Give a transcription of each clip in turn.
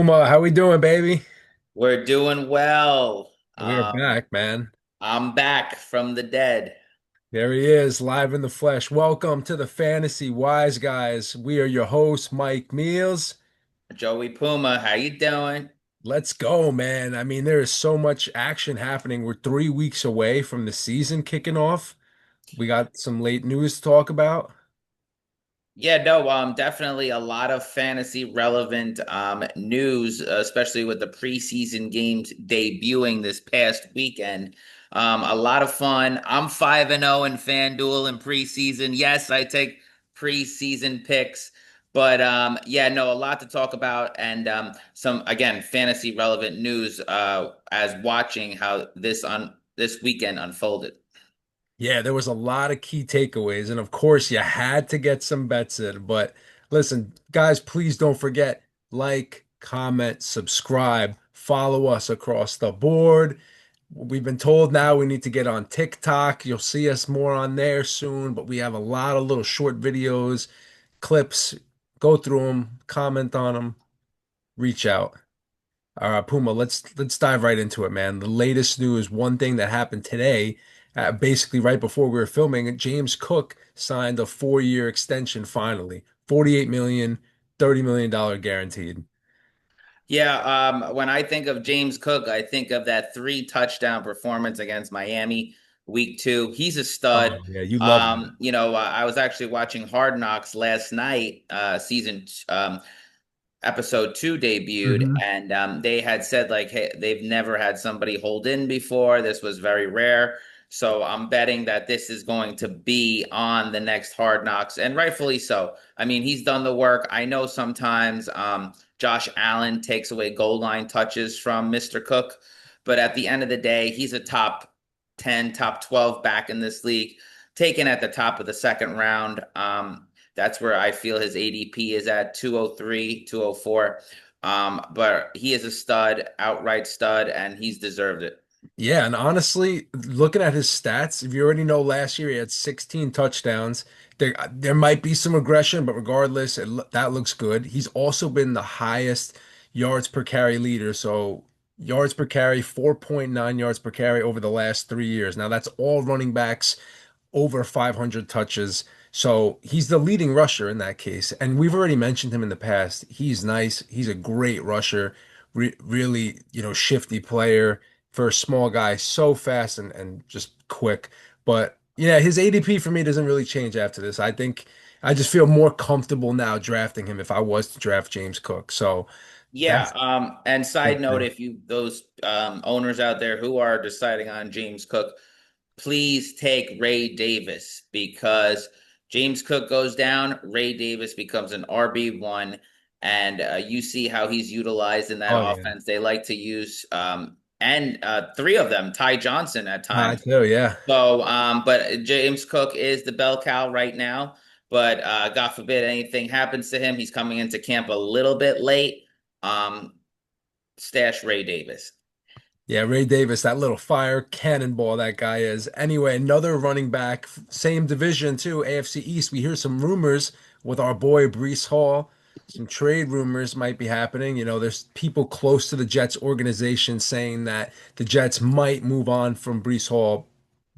Puma, how we doing, baby? We're doing well. We are back, man. I'm back from the dead. There he is, live in the flesh. Welcome to the Fantasy Wise Guys. We are your hosts, Mike Meals. Joey Puma, how you doing? Let's go, man. I mean, there is so much action happening. We're 3 weeks away from the season kicking off. We got some late news to talk about. Yeah, no, definitely a lot of fantasy relevant news, especially with the preseason games debuting this past weekend. A lot of fun. I'm 5-0 in FanDuel in preseason. Yes, I take preseason picks, but yeah, no, a lot to talk about and some again fantasy relevant news as watching how this weekend unfolded. Yeah, there was a lot of key takeaways, and of course, you had to get some bets in. But listen, guys, please don't forget like, comment, subscribe, follow us across the board. We've been told now we need to get on TikTok. You'll see us more on there soon, but we have a lot of little short videos, clips. Go through them, comment on them, reach out. Puma, let's dive right into it, man. The latest news, one thing that happened today, basically right before we were filming, James Cook signed a 4-year extension finally. 48 million, $30 million guaranteed. Yeah, when I think of James Cook, I think of that three touchdown performance against Miami week 2. He's a stud. Oh, yeah, you love that. I was actually watching Hard Knocks last night, episode 2 debuted, Hmm. and they had said like, hey, they've never had somebody hold in before. This was very rare. So I'm betting that this is going to be on the next Hard Knocks, and rightfully so. I mean, he's done the work. I know sometimes Josh Allen takes away goal line touches from Mr. Cook, but at the end of the day, he's a top 10, top 12 back in this league, taken at the top of the second round. That's where I feel his ADP is at 203, 204. But he is a stud, outright stud, and he's deserved it. Yeah, and honestly, looking at his stats, if you already know last year he had 16 touchdowns. There might be some regression, but regardless, that looks good. He's also been the highest yards per carry leader. So yards per carry, 4.9 yards per carry over the last 3 years. Now that's all running backs over 500 touches. So he's the leading rusher in that case. And we've already mentioned him in the past. He's nice. He's a great rusher, really, shifty player for a small guy, so fast and just quick. But yeah, his ADP for me doesn't really change after this. I think I just feel more comfortable now drafting him if I was to draft James Cook. So Yeah. that's And side big note, thing. if you those owners out there who are deciding on James Cook, please take Ray Davis because James Cook goes down, Ray Davis becomes an RB1, and you see how he's utilized in that Oh yeah. offense. They like to use and three of them, Ty Johnson at I times. too, yeah. So, but James Cook is the bell cow right now. But God forbid anything happens to him, he's coming into camp a little bit late. Um, Stash Ray Davis. Yeah, Ray Davis, that little fire cannonball that guy is. Anyway, another running back, same division too, AFC East. We hear some rumors with our boy Breece Hall. Some trade rumors might be happening. There's people close to the Jets organization saying that the Jets might move on from Breece Hall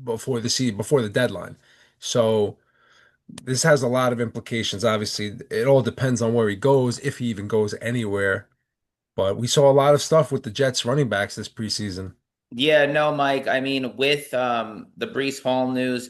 before the deadline. So this has a lot of implications. Obviously, it all depends on where he goes, if he even goes anywhere. But we saw a lot of stuff with the Jets running backs this preseason. Yeah, no, Mike. I mean, with the Breece Hall news,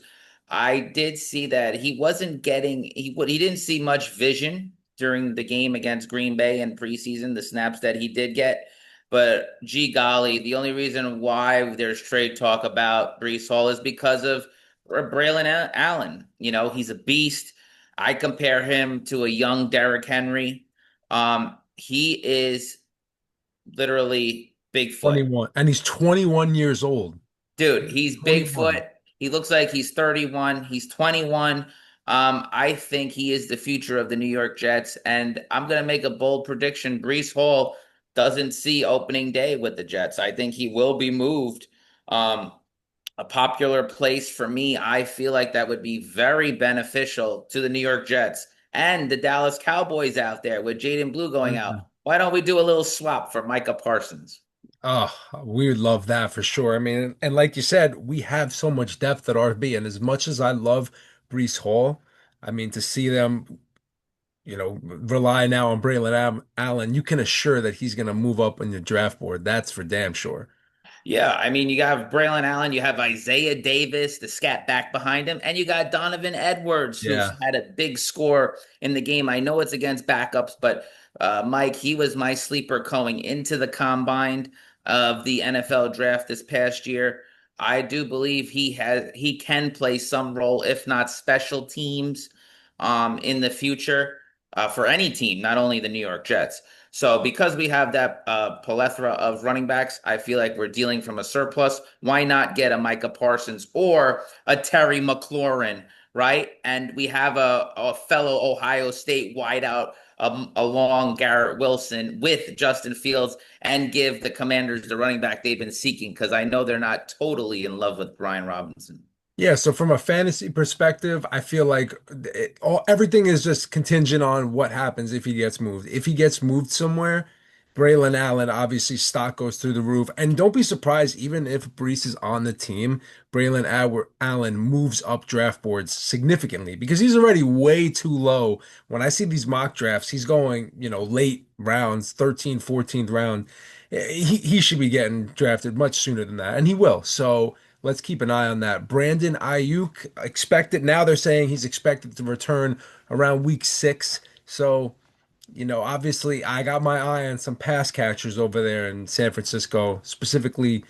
I did see that he wasn't getting he didn't see much vision during the game against Green Bay in preseason, the snaps that he did get. But gee golly, the only reason why there's trade talk about Breece Hall is because of Braylon Allen. He's a beast. I compare him to a young Derrick Henry. He is literally Bigfoot. 21. And he's 21 years old. Dude, he's 21. Bigfoot. He looks like he's 31. He's 21. I think he is the future of the New York Jets. And I'm going to make a bold prediction. Breece Hall doesn't see opening day with the Jets. I think he will be moved. Um, a popular place for me, I feel like that would be very beneficial to the New York Jets and the Dallas Cowboys out there with Jaden Blue going out. Why don't we do a little swap for Micah Parsons? Oh, we would love that for sure. I mean, and like you said, we have so much depth at RB, and as much as I love Breece Hall, I mean, to see them, rely now on Allen, you can assure that he's going to move up on your draft board. That's for damn sure. Yeah, I mean, you have Braylon Allen, you have Isaiah Davis, the scat back behind him, and you got Donovan Edwards, who's Yeah. had a big score in the game. I know it's against backups, but Mike, he was my sleeper going into the combine of the NFL draft this past year. I do believe he can play some role, if not special teams, in the future for any team, not only the New York Jets. So because we have that plethora of running backs, I feel like we're dealing from a surplus. Why not get a Micah Parsons or a Terry McLaurin, right? And we have a fellow Ohio State wideout along Garrett Wilson with Justin Fields and give the Commanders the running back they've been seeking because I know they're not totally in love with Brian Robinson. Yeah, so from a fantasy perspective, I feel like everything is just contingent on what happens if he gets moved. If he gets moved somewhere, Braylon Allen, obviously stock goes through the roof. And don't be surprised, even if Breece is on the team, Allen moves up draft boards significantly because he's already way too low. When I see these mock drafts, he's going, late rounds, 13th, 14th round. He should be getting drafted much sooner than that, and he will. So let's keep an eye on that. Brandon Ayuk expected. Now they're saying he's expected to return around week 6. So, obviously I got my eye on some pass catchers over there in San Francisco, specifically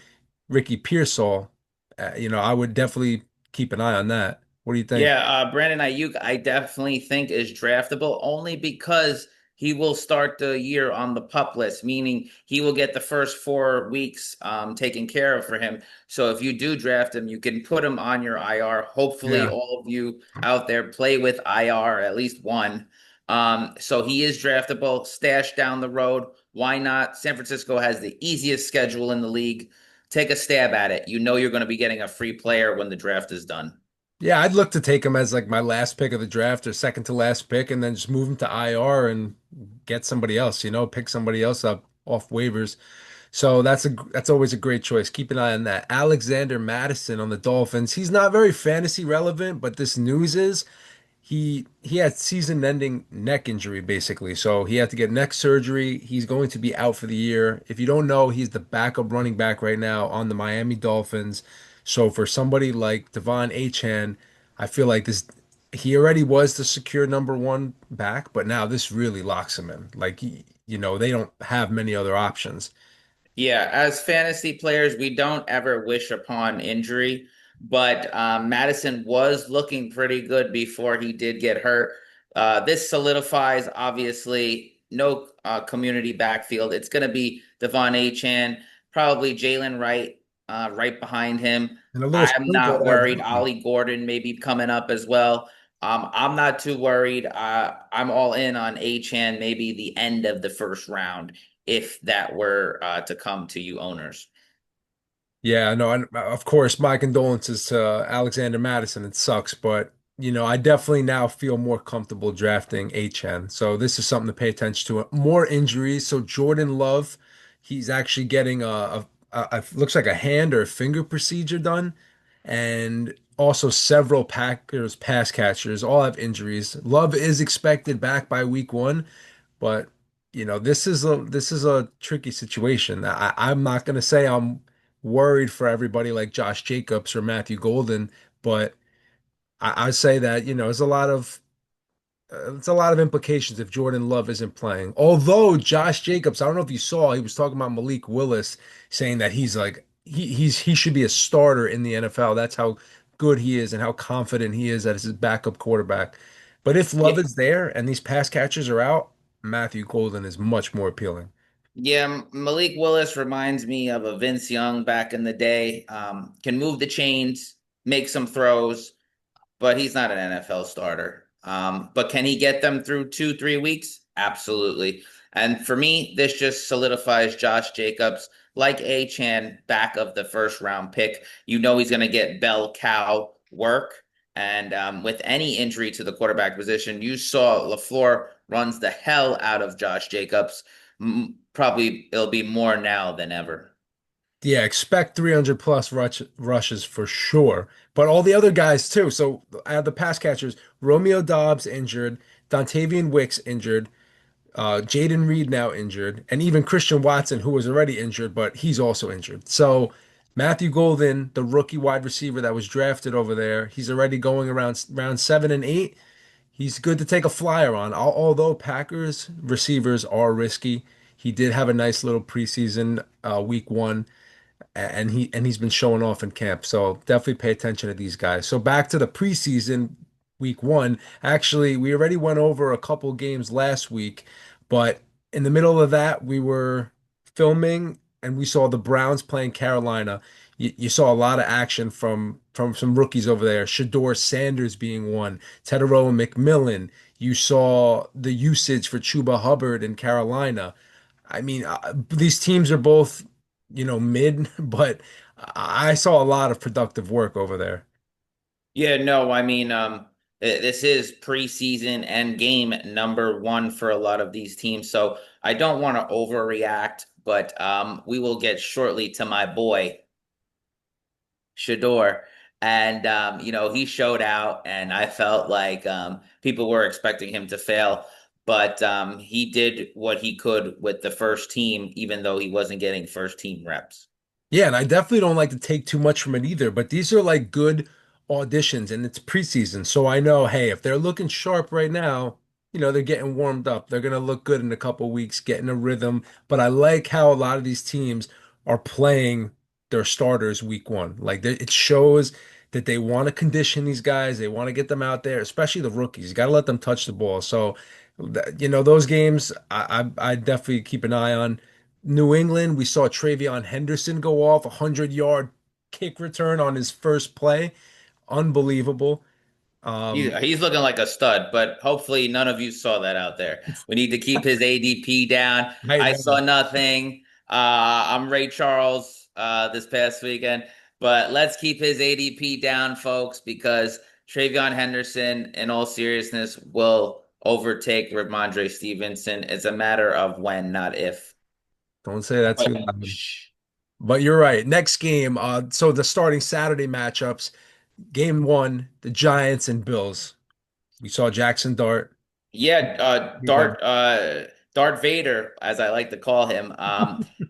Ricky Pearsall. I would definitely keep an eye on that. What do you think? Yeah, Brandon Aiyuk, I definitely think is draftable only because he will start the year on the pup list, meaning he will get the first 4 weeks taken care of for him. So if you do draft him, you can put him on your IR. Hopefully, Yeah. all of you out there play with IR, at least one. So he is draftable, stash down the road. Why not? San Francisco has the easiest schedule in the league. Take a stab at it. You know you're going to be getting a free player when the draft is done. Yeah, I'd look to take him as like my last pick of the draft or second to last pick and then just move him to IR and get somebody else, pick somebody else up off waivers. So that's always a great choice. Keep an eye on that. Alexander Mattison on the Dolphins. He's not very fantasy relevant, but this news is he had season-ending neck injury basically. So he had to get neck surgery. He's going to be out for the year. If you don't know, he's the backup running back right now on the Miami Dolphins. So for somebody like Devon Achane, I feel like this he already was the secure number one back, but now this really locks him in. Like they don't have many other options. Yeah, as fantasy players, we don't ever wish upon injury, but Madison was looking pretty good before he did get hurt. This solidifies, obviously, no community backfield. It's going to be Devon Achane, probably Jalen Wright right behind him. And a little I'm sprinkle not of that worried. rookie. Ollie Gordon may be coming up as well. I'm not too worried. I'm all in on Achane, maybe the end of the first round if that were to come to you owners. Yeah, no, and of course, my condolences to Alexander Madison. It sucks, but I definitely now feel more comfortable drafting HN. So this is something to pay attention to. More injuries. So Jordan Love, he's actually getting looks like a hand or a finger procedure done, and also several Packers pass catchers all have injuries. Love is expected back by week 1. But this is a tricky situation. I'm not gonna say I'm worried for everybody like Josh Jacobs or Matthew Golden, but I say that it's a lot of implications if Jordan Love isn't playing. Although Josh Jacobs, I don't know if you saw, he was talking about Malik Willis, saying that he's like he should be a starter in the NFL. That's how good he is and how confident he is as his backup quarterback. But if Yeah, Love is there and these pass catchers are out, Matthew Golden is much more appealing. yeah. Malik Willis reminds me of a Vince Young back in the day. Can move the chains, make some throws, but he's not an NFL starter. But can he get them through 2, 3 weeks? Absolutely. And for me, this just solidifies Josh Jacobs like a Chan back of the first round pick. You know he's going to get bell cow work. And with any injury to the quarterback position, you saw LaFleur runs the hell out of Josh Jacobs. Probably it'll be more now than ever. Yeah, expect 300 plus rushes for sure. But all the other guys too. So out of the pass catchers, Romeo Dobbs injured, Dontavian Wicks injured, Jaden Reed now injured, and even Christian Watson, who was already injured, but he's also injured. So Matthew Golden, the rookie wide receiver that was drafted over there, he's already going around round 7 and 8. He's good to take a flyer on. Although Packers receivers are risky, he did have a nice little preseason week one and he's been showing off in camp. So definitely pay attention to these guys. So back to the preseason week one. Actually, we already went over a couple games last week, but in the middle of that, we were filming and we saw the Browns playing Carolina. You saw a lot of action from some rookies over there. Shedeur Sanders being one, Tedero McMillan. You saw the usage for Chuba Hubbard in Carolina. I mean, these teams are both, mid, but I saw a lot of productive work over there. Yeah, no, I mean, this is preseason and game number one for a lot of these teams, so I don't want to overreact, but we will get shortly to my boy Shador, and he showed out, and I felt like people were expecting him to fail, but he did what he could with the first team, even though he wasn't getting first team reps. Yeah, and I definitely don't like to take too much from it either, but these are like good auditions and it's preseason. So I know, hey, if they're looking sharp right now, they're getting warmed up. They're going to look good in a couple weeks, getting a rhythm. But I like how a lot of these teams are playing their starters week one. Like it shows that they want to condition these guys. They want to get them out there, especially the rookies. You got to let them touch the ball. So, those games I definitely keep an eye on. New England, we saw TreVeyon Henderson go off a 100-yard kick return on his first play. Unbelievable. Um, He's looking like a stud, but hopefully none of you saw that out there. We need to keep his ADP down. I I saw know. nothing. I'm Ray Charles this past weekend, but let's keep his ADP down, folks, because TreVeyon Henderson, in all seriousness, will overtake Ramondre Stevenson. It's a matter of when, not if. Don't say that But too loud. shh. But you're right. Next game, so the starting Saturday matchups, game one, the Giants and Bills. We saw Jackson Dart. Yeah, He had Darth Vader, as I like to call him,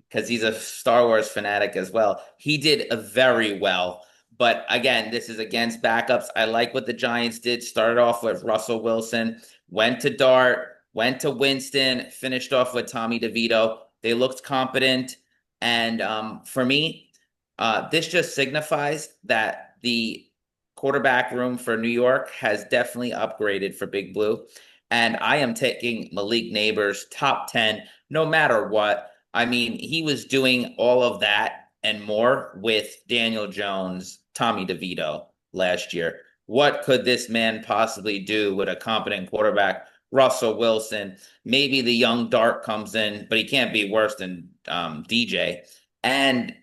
because he's a Star Wars fanatic as well. He did very well, but again, this is against backups. I like what the Giants did. Started off with Russell Wilson, went to Dart, went to Winston, finished off with Tommy DeVito. They looked competent, and for me, this just signifies that the quarterback room for New York has definitely upgraded for Big Blue. And I am taking Malik Neighbors top 10, no matter what. I mean, he was doing all of that and more with Daniel Jones, Tommy DeVito last year. What could this man possibly do with a competent quarterback? Russell Wilson, maybe the young Dart comes in, but he can't be worse than DJ. And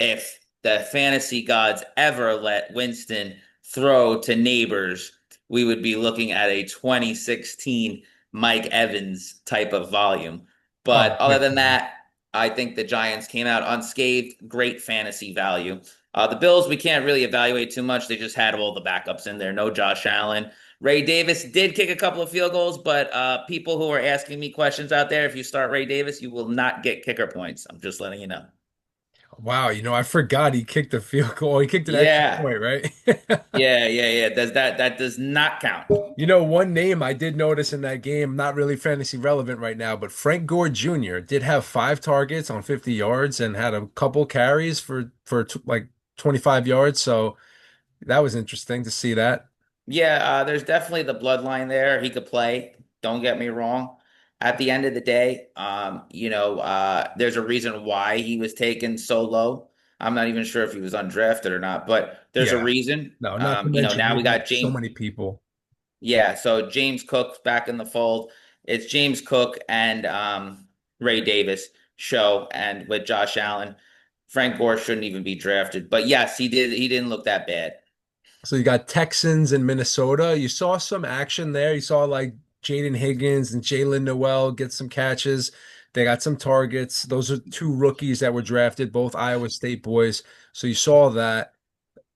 if the fantasy gods ever let Winston throw to Neighbors, we would be looking at a 2016 Mike Evans type of volume. oh, But other quick. than that, I think the Giants came out unscathed. Great fantasy value. The Bills, we can't really evaluate too much. They just had all the backups in there. No Josh Allen. Ray Davis did kick a couple of field goals, but people who are asking me questions out there, if you start Ray Davis, you will not get kicker points. I'm just letting you know. Wow, I forgot he kicked the field goal. He kicked an extra Yeah. point, right? Yeah. Does that does not count. One name I did notice in that game, not really fantasy relevant right now, but Frank Gore Jr. did have 5 targets on 50 yards and had a couple carries for like 25 yards. So that was interesting to see that. Yeah, there's definitely the bloodline there. He could play. Don't get me wrong. At the end of the day, there's a reason why he was taken so low. I'm not even sure if he was undrafted or not, but there's a Yeah. reason. No, not to mention Now he we went got so James. many people. Yeah, so James Cook's back in the fold. It's James Cook and Ray Davis show, and with Josh Allen, Frank Gore shouldn't even be drafted. But yes, he did. He didn't look that bad. So you got Texans and Minnesota. You saw some action there. You saw like Jaden Higgins and Jalen Noel get some catches. They got some targets. Those are two rookies that were drafted, both Iowa State boys. So you saw that.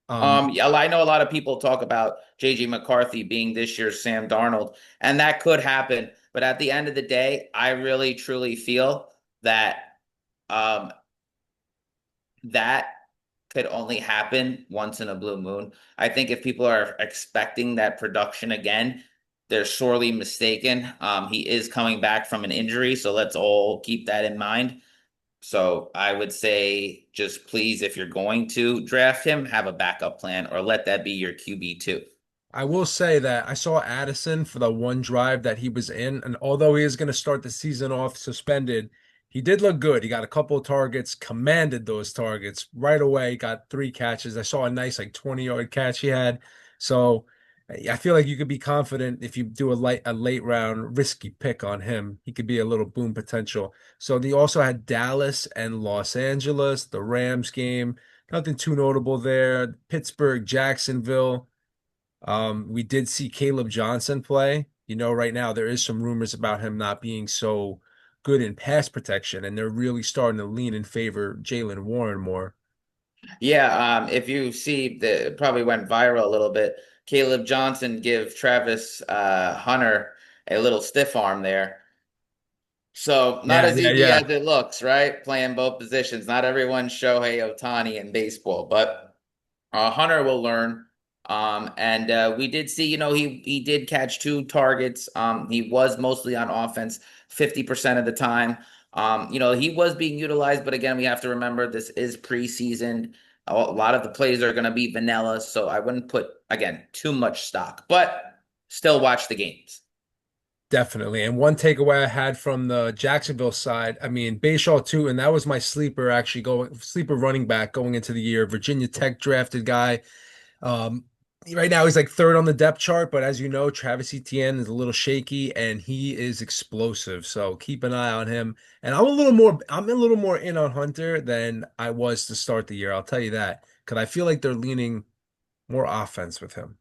Yeah, I know a lot of people talk about JJ McCarthy being this year's Sam Darnold, and that could happen. But at the end of the day, I really truly feel that um, that could only happen once in a blue moon. I think if people are expecting that production again, they're sorely mistaken. He is coming back from an injury, so let's all keep that in mind. So I would say just please, if you're going to draft him, have a backup plan or let that be your QB too. I will say that I saw Addison for the one drive that he was in, and although he is going to start the season off suspended, he did look good. He got a couple of targets, commanded those targets right away, got three catches. I saw a nice like 20-yard catch he had. So I feel like you could be confident if you do a late round risky pick on him, he could be a little boom potential. So they also had Dallas and Los Angeles, the Rams game. Nothing too notable there. Pittsburgh, Jacksonville. We did see Caleb Johnson play. You know, right now there is some rumors about him not being so good in pass protection, and they're really starting to lean in favor of Jalen Warren more. Yeah, if you see the it probably went viral a little bit. Caleb Johnson give Travis Hunter a little stiff arm there. So not Yeah, as yeah, easy yeah. as it looks, right? Playing both positions. Not everyone's Shohei Ohtani in baseball, but Hunter will learn. And we did see, he did catch two targets. He was mostly on offense 50% of the time. He was being utilized, but again, we have to remember this is preseason. A lot of the plays are going to be vanilla, so I wouldn't put, again, too much stock, but still watch the games. Definitely. And one takeaway I had from the Jacksonville side, I mean, Bayshaw too, and that was my sleeper actually going sleeper running back going into the year. Virginia Tech drafted guy. Um, right now he's like third on the depth chart, but as you know, Travis Etienne is a little shaky and he is explosive. So keep an eye on him. And I'm a little more in on Hunter than I was to start the year. I'll tell you that. Because I feel like they're leaning more offense with him.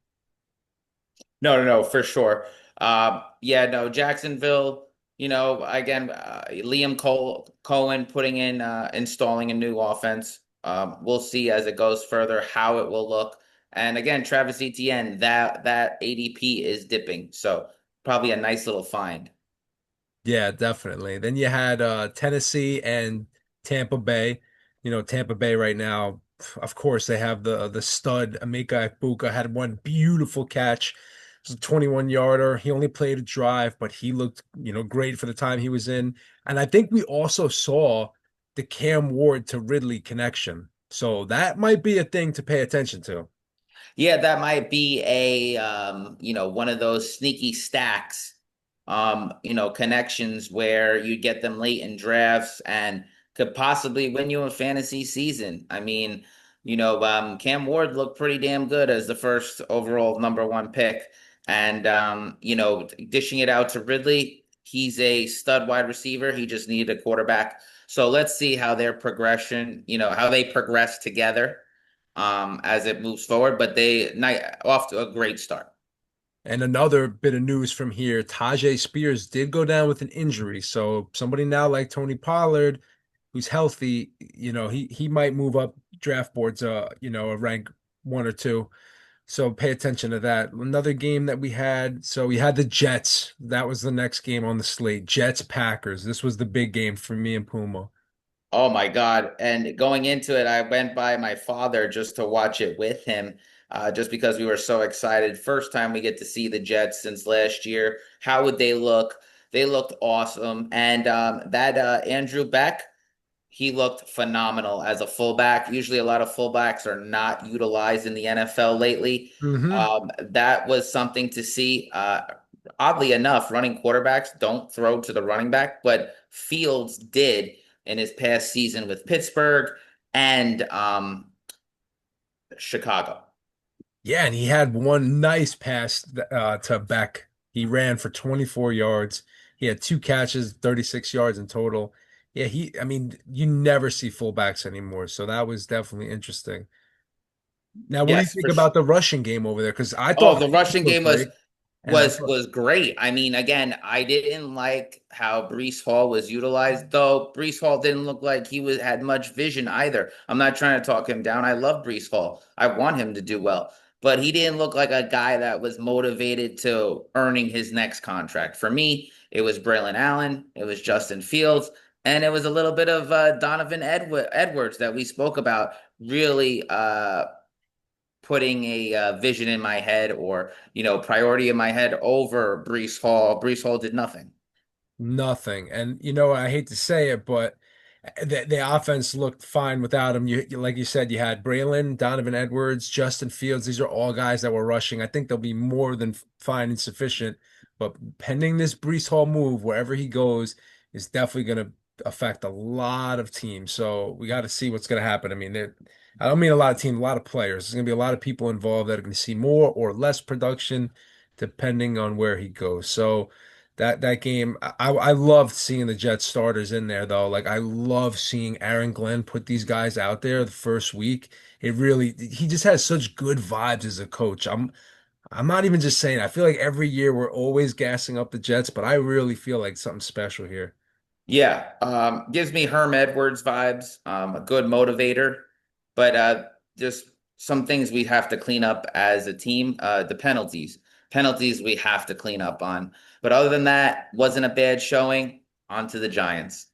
No, no, no, for sure. Yeah, no, Jacksonville, again, Liam Cohen putting in, installing a new offense. We'll see as it goes further how it will look. And again, Travis Etienne, that ADP is dipping, so probably a nice little find. Yeah, definitely. Then you had Tennessee and Tampa Bay. You know, Tampa Bay right now, of course, they have the stud Emeka Egbuka had one beautiful catch. It was a 21 yarder. He only played a drive, but he looked, great for the time he was in. And I think we also saw the Cam Ward to Ridley connection. So that might be a thing to pay attention to. Yeah, that might be one of those sneaky stacks, connections where you get them late in drafts and could possibly win you a fantasy season. I mean, Cam Ward looked pretty damn good as the first overall number one pick. And dishing it out to Ridley, he's a stud wide receiver. He just needed a quarterback. So let's see how their progression, how they progress together as it moves forward. But they night off to a great start. And another bit of news from here, Tajay Spears did go down with an injury. So somebody now like Tony Pollard, who's healthy, he might move up draft boards, a rank one or two. So pay attention to that. Another game that we had, so we had the Jets. That was the next game on the slate. Jets Packers. This was the big game for me and Puma. Oh my God. And going into it, I went by my father just to watch it with him, just because we were so excited. First time we get to see the Jets since last year. How would they look? They looked awesome. And that Andrew Beck, he looked phenomenal as a fullback. Usually, a lot of fullbacks are not utilized in the NFL lately. Hmm. That was something to see. Oddly enough, running quarterbacks don't throw to the running back, but Fields did in his past season with Pittsburgh and Chicago. Yeah, and he had one nice pass to Beck. He ran for 24 yards. He had two catches, 36 yards in total. Yeah, I mean, you never see fullbacks anymore. So that was definitely interesting. Now, what do you Yes, think for sure. about the Russian game over there? Because I Oh, thought the Fields rushing looked game was great. And I thought, was great. I mean, again, I didn't like how Breece Hall was utilized, though Breece Hall didn't look like he was had much vision either. I'm not trying to talk him down. I love Breece Hall. I want him to do well, but he didn't look like a guy that was motivated to earning his next contract. For me, it was Braylon Allen, it was Justin Fields, and it was a little bit of Donovan Edwards that we spoke about. Really, putting a vision in my head or priority in my head over Breece Hall. Breece Hall did nothing. nothing. And I hate to say it, but the offense looked fine without him. Like you said, you had Braylon, Donovan Edwards, Justin Fields. These are all guys that were rushing. I think they'll be more than fine and sufficient. But pending this Breece Hall move, wherever he goes, is definitely going to affect a lot of teams. So we got to see what's going to happen. I mean, I don't mean a lot of teams, a lot of players. There's going to be a lot of people involved that are going to see more or less production depending on where he goes. So that game, I loved seeing the Jets starters in there though. Like I love seeing Aaron Glenn put these guys out there the first week. He just has such good vibes as a coach. I'm not even just saying. I feel like every year we're always gassing up the Jets, but I really feel like something special here. Yeah, gives me Herm Edwards vibes. A good motivator, but just some things we have to clean up as a team. The penalties we have to clean up on. But other than that, wasn't a bad showing. On to the Giants.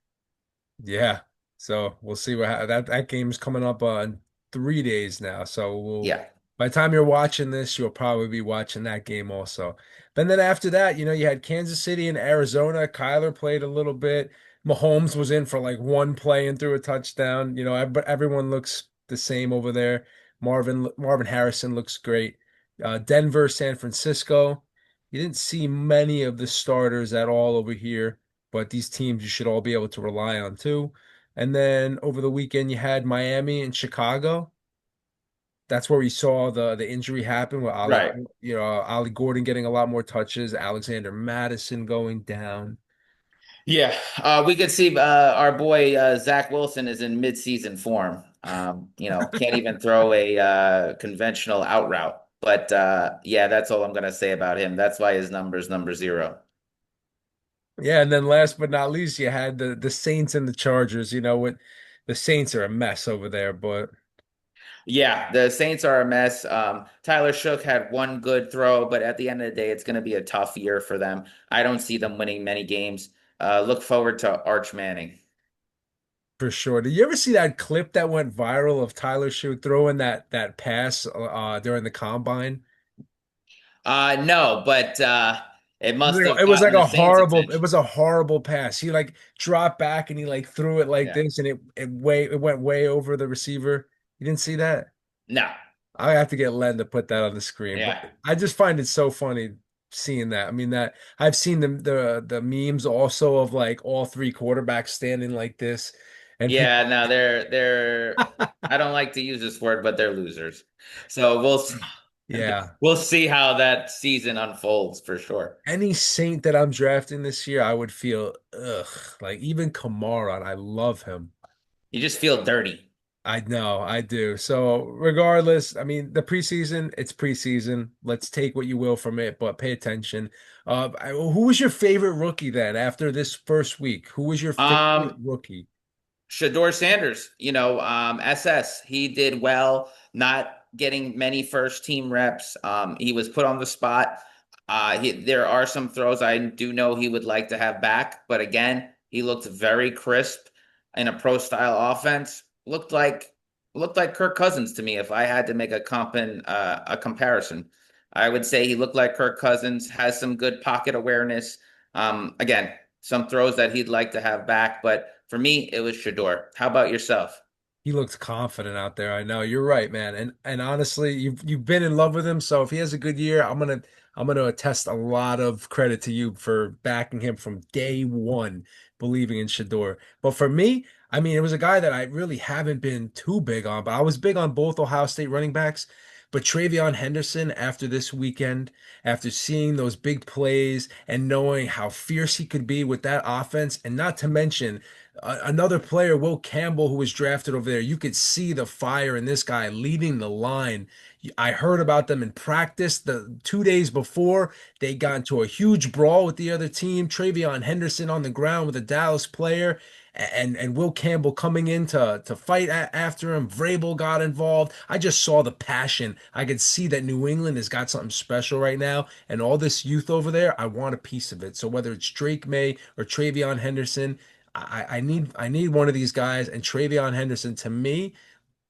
Yeah. So we'll see that game's coming up in 3 days now. So Yeah, by the time you're watching this, you'll probably be watching that game also. But then after that, you had Kansas City and Arizona. Kyler played a little bit. Mahomes was in for like one play and threw a touchdown. But everyone looks the same over there. Marvin Harrison looks great. Denver, San Francisco. You didn't see many of the starters at all over here, but these teams you should all be able to rely on too. And then over the weekend, you had Miami and Chicago. That's where we saw the injury happen with right. Ollie Gordon getting a lot more touches, Alexander Mattison going down. Yeah, we could see our boy Zach Wilson is in mid-season form. Can't even throw a conventional out route. But yeah, that's all I'm gonna say about him. That's why his number's number 0. Yeah, and then last but not least, you had the Saints and the Chargers. The Saints are a mess over there, but Yeah, the Saints are a mess. Tyler Shook had one good throw, but at the end of the day, it's going to be a tough year for them. I don't see them winning many games. Look forward to Arch Manning. for sure. Did you ever see that clip that went viral of Tyler Shoe throwing that pass during the combine? No, but it It was must like, have it was gotten like the a Saints' horrible, it attention. was a horrible pass. He like dropped back and he like threw it like Yeah. this and it went way over the receiver. You didn't see that? No. I have to get Len to put that on the screen, but Yeah. I just find it so funny seeing that. I mean that I've seen the memes also of like all three quarterbacks standing like this and Yeah, people no, they're I don't like to use this word, but they're losers. So yeah. we'll see how that season unfolds for sure. Any Saint that I'm drafting this year, I would feel ugh. Like even Kamara, I love him. You just feel dirty. I know, I do. So regardless, I mean, the preseason, it's preseason. Let's take what you will from it, but pay attention. Who was your favorite rookie then after this first week? Who was your favorite Um, rookie? Shedeur Sanders, SS, he did well, not getting many first team reps. He was put on the spot. There are some throws I do know he would like to have back, but again, he looked very crisp in a pro style offense. Looked like Kirk Cousins to me. If I had to make a comparison, I would say he looked like Kirk Cousins. Has some good pocket awareness. Again, some throws that he'd like to have back, but for me, it was Shedeur. How about yourself? He looked confident out there. I know you're right, man. And honestly, you've been in love with him. So if he has a good year, I'm gonna attest a lot of credit to you for backing him from day one, believing in Shador. But for me, I mean, it was a guy that I really haven't been too big on, but I was big on both Ohio State running backs. But TreVeyon Henderson, after this weekend, after seeing those big plays and knowing how fierce he could be with that offense, and not to mention Another player, Will Campbell, who was drafted over there, you could see the fire in this guy leading the line. I heard about them in practice the 2 days before. They got into a huge brawl with the other team. TreVeyon Henderson on the ground with a Dallas player, and Will Campbell coming in to fight after him. Vrabel got involved. I just saw the passion. I could see that New England has got something special right now, and all this youth over there, I want a piece of it. So whether it's Drake May or TreVeyon Henderson. I need one of these guys, and TreVeyon Henderson to me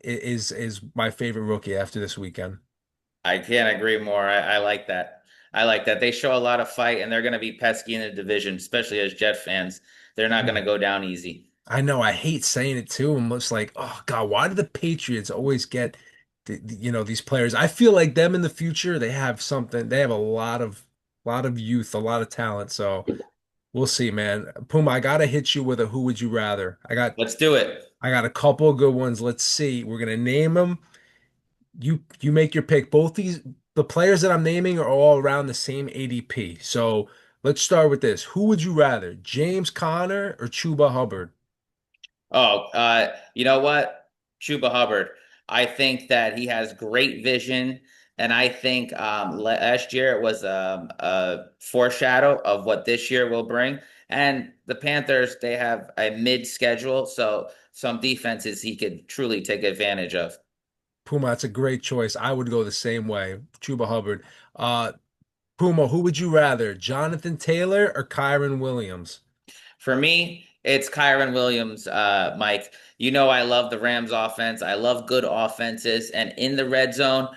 is my favorite rookie after this weekend. I can't agree more. I like that. I like that. They show a lot of fight and they're going to be pesky in the division, especially as Jet fans. They're not going to Yeah. go down easy. I know I hate saying it too. I'm just like, oh God, why do the Patriots always get these players? I feel like them in the future, they have something. They have a lot of youth, a lot of talent. So we'll see, man. Puma, I gotta hit you with a who would you rather. I got Let's do it. I got a couple of good ones. Let's see. We're gonna name them. You make your pick. Both the players that I'm naming are all around the same ADP. So let's start with this. Who would you rather, James Conner or Chuba Hubbard? Oh, you know what? Chuba Hubbard. I think that he has great vision. And I think last year it was a foreshadow of what this year will bring. And the Panthers, they have a mid schedule. So some defenses he could truly take advantage of. Puma, that's a great choice. I would go the same way. Chuba Hubbard. Uh, Puma, who would you rather, Jonathan Taylor or Kyron Williams? For me, it's Kyron Williams, Mike. You know, I love the Rams offense. I love good offenses. And in the red zone,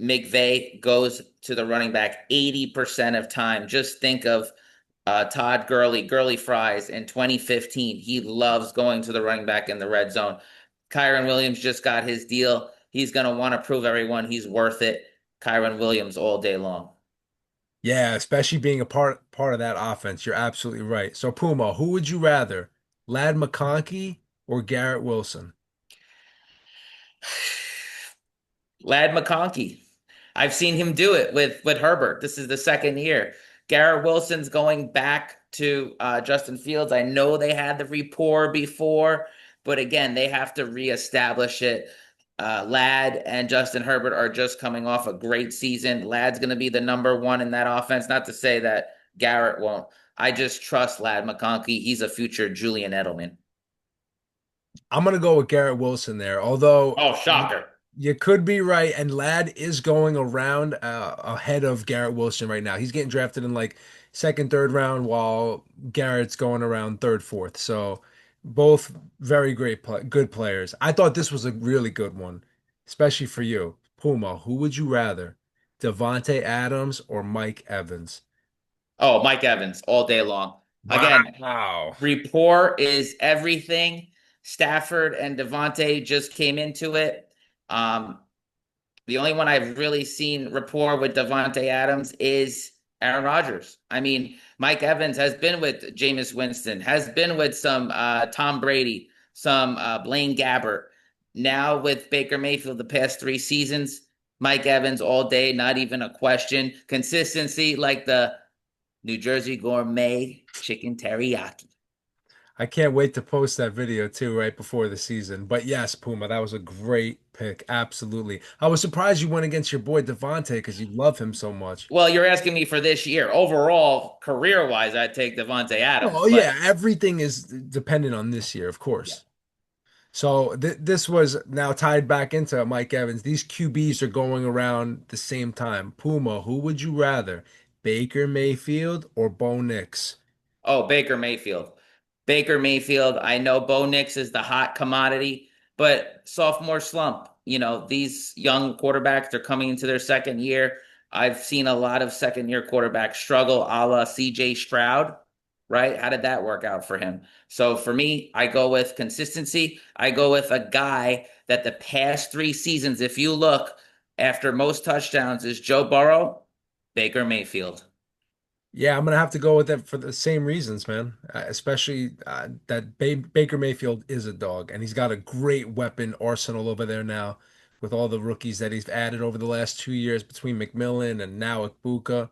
McVay goes to the running back 80% of time. Just think of Todd Gurley Fries in 2015. He loves going to the running back in the red zone. Kyron Williams just got his deal. He's going to want to prove everyone he's worth it. Kyron Williams all day long. Yeah, especially being a part of that offense. You're absolutely right. So Puma, who would you rather, Lad McConkey or Garrett Wilson? Lad McConkey. I've seen him do it with Herbert. This is the second year. Garrett Wilson's going back to Justin Fields. I know they had the rapport before, but again, they have to reestablish it. Lad and Justin Herbert are just coming off a great season. Lad's going to be the number one in that offense. Not to say that Garrett won't. I just trust Lad McConkey. He's a future Julian Edelman. I'm gonna go with Garrett Wilson there. Although Oh, you, shocker. you could be right, and Ladd is going around ahead of Garrett Wilson right now. He's getting drafted in like second, third round, while Garrett's going around third, fourth. So both very good players. I thought this was a really good one, especially for you, Puma. Who would you rather, Devonte Adams or Mike Evans? Oh, Mike Evans all day long. Again, Wow. rapport is everything. Stafford and Devontae just came into it. Um, the only one I've really seen rapport with Devontae Adams is Aaron Rodgers. I mean, Mike Evans has been with Jameis Winston, has been with some Tom Brady, some Blaine Gabbert. Now with Baker Mayfield, the past 3 seasons, Mike Evans all day, not even a question. Consistency like the New Jersey Gourmet Chicken Teriyaki. I can't wait to post that video too right before the season. But yes, Puma, that was a great pick. Absolutely. I was surprised you went against your boy Devontae because you love him so much. Well, you're asking me for this year. Overall, career wise, I'd take Devontae Adams, Oh but yeah, everything is dependent on this year, of yeah. course. So this was now tied back into Mike Evans. These QBs are going around the same time. Puma, who would you rather, Baker Mayfield or Bo Nix? Oh, Baker Mayfield. Baker Mayfield. I know Bo Nix is the hot commodity, but sophomore slump. You know, these young quarterbacks, they're coming into their second year. I've seen a lot of second year quarterbacks struggle, a la CJ Stroud, right? How did that work out for him? So for me, I go with consistency. I go with a guy that the past 3 seasons, if you look, after most touchdowns is Joe Burrow, Baker Mayfield. Yeah, I'm gonna have to go with it for the same reasons, man. Especially that Baker Mayfield is a dog, and he's got a great weapon arsenal over there now, with all the rookies that he's added over the last 2 years between McMillan and now Ibuka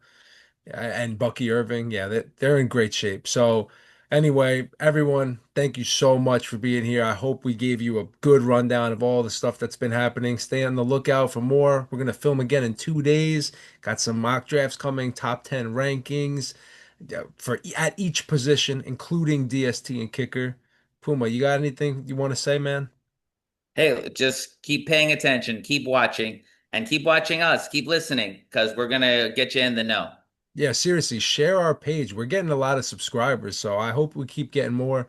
and Bucky Irving. Yeah, they're in great shape. So, Anyway, everyone, thank you so much for being here. I hope we gave you a good rundown of all the stuff that's been happening. Stay on the lookout for more. We're going to film again in 2 days. Got some mock drafts coming, top 10 rankings for at each position, including DST and kicker. Puma, you got anything you want to say, man? Hey, just keep paying attention, keep watching, and keep watching us. Keep listening because we're gonna get you in the know. Yeah, seriously, share our page. We're getting a lot of subscribers, so I hope we keep getting more.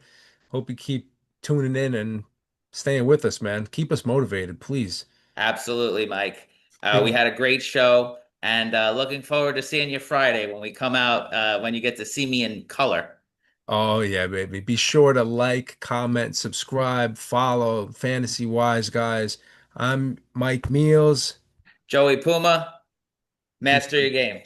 Hope you keep tuning in and staying with us, man. Keep us motivated, please. Absolutely, Mike. We Cool. had a great show, and looking forward to seeing you Friday when we come out, when you get to see me in color. Oh yeah, baby. Be sure to like, comment, subscribe, follow Fantasy Wise guys. I'm Mike Meals. Joey Puma, Peace. master your game.